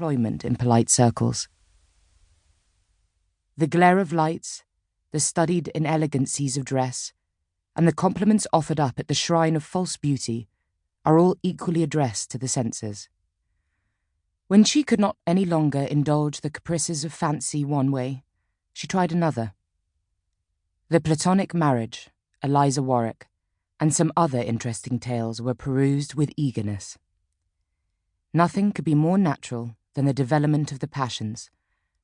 employment in polite circles. The glare of lights, the studied inelegancies of dress, and the compliments offered up at the shrine of false beauty are all equally addressed to the senses. When she could not any longer indulge the caprices of fancy one way, she tried another. The Platonic Marriage, Eliza Warwick, and some other interesting tales were perused with eagerness. Nothing could be more natural than the development of the passions,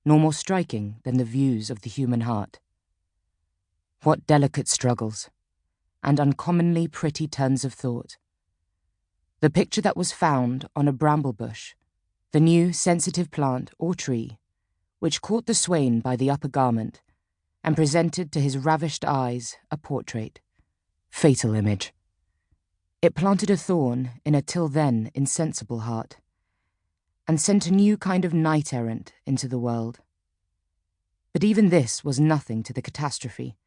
nor more striking than the views of the human heart. What delicate struggles, and uncommonly pretty turns of thought. The picture that was found on a bramble bush, the new sensitive plant or tree, which caught the swain by the upper garment, and presented to his ravished eyes a portrait. Fatal image. It planted a thorn in a till then insensible heart, and sent a new kind of knight-errant into the world. But even this was nothing to the catastrophe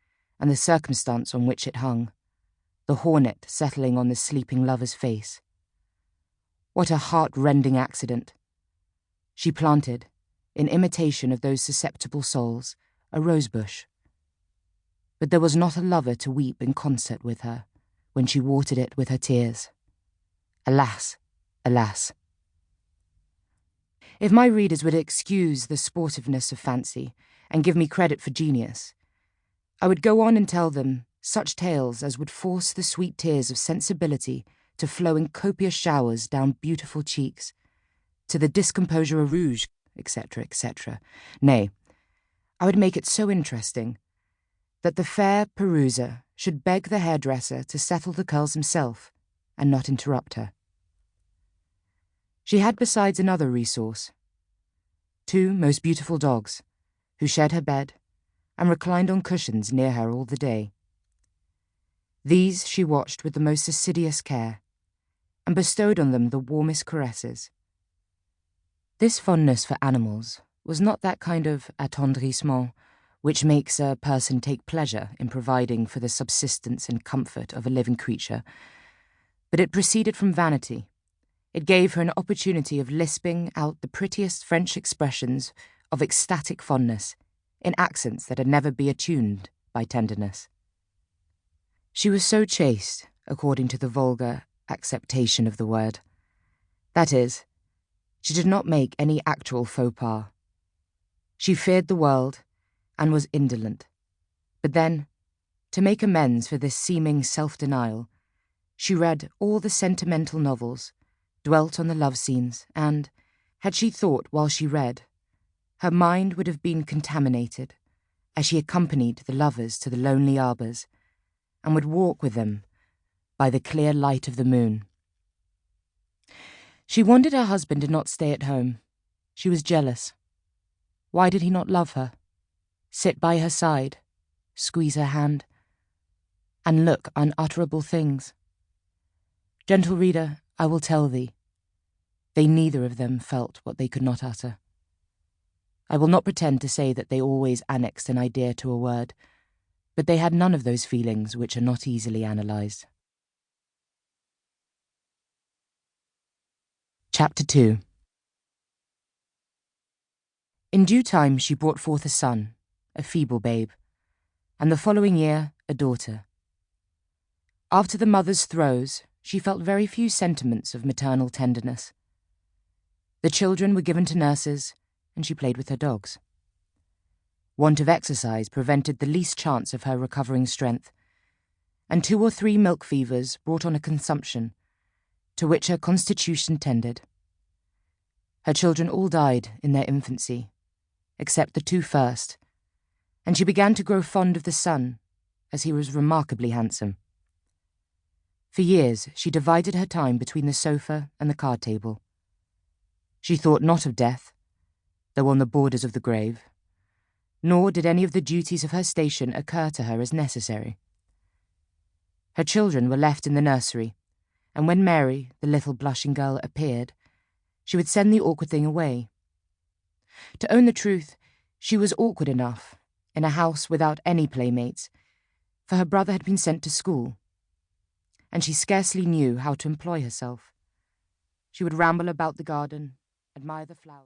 and the circumstance on which it hung, the hornet settling on the sleeping lover's face. What a heart-rending accident! She planted, in imitation of those susceptible souls, a rosebush. But there was not a lover to weep in concert with her when she watered it with her tears. Alas, alas! If my readers would excuse the sportiveness of fancy and give me credit for genius, I would go on and tell them such tales as would force the sweet tears of sensibility to flow in copious showers down beautiful cheeks, to the discomposure of rouge, etc., etc. Nay, I would make it so interesting that the fair peruser should beg the hairdresser to settle the curls himself and not interrupt her. She had besides another resource. 2 most beautiful dogs, who shared her bed and reclined on cushions near her all the day. These she watched with the most assiduous care, and bestowed on them the warmest caresses. This fondness for animals was not that kind of attendrissement which makes a person take pleasure in providing for the subsistence and comfort of a living creature, but it proceeded from vanity. It gave her an opportunity of lisping out the prettiest French expressions of ecstatic fondness in accents that had never been attuned by tenderness. She was so chaste, according to the vulgar acceptation of the word. That is, she did not make any actual faux pas. She feared the world and was indolent. But then, to make amends for this seeming self-denial, she read all the sentimental novels, dwelt on the love scenes, and, had she thought while she read, her mind would have been contaminated as she accompanied the lovers to the lonely arbours, and would walk with them by the clear light of the moon. She wondered her husband did not stay at home. She was jealous. Why did he not love her, sit by her side, squeeze her hand, and look unutterable things? Gentle reader, I will tell thee, they neither of them felt what they could not utter. I will not pretend to say that they always annexed an idea to a word, but they had none of those feelings which are not easily analysed. Chapter 2. In due time she brought forth a son, a feeble babe, and the following year a daughter. After the mother's throes, she felt very few sentiments of maternal tenderness. The children were given to nurses, and she played with her dogs. Want of exercise prevented the least chance of her recovering strength, and 2 or 3 milk fevers brought on a consumption, to which her constitution tended. Her children all died in their infancy, except the 2 first, and she began to grow fond of the son, as he was remarkably handsome. For years she divided her time between the sofa and the card table. She thought not of death, though on the borders of the grave, nor did any of the duties of her station occur to her as necessary. Her children were left in the nursery, and when Mary, the little blushing girl, appeared, she would send the awkward thing away. To own the truth, she was awkward enough, in a house without any playmates, for her brother had been sent to school, and she scarcely knew how to employ herself. She would ramble about the garden, admire the flowers.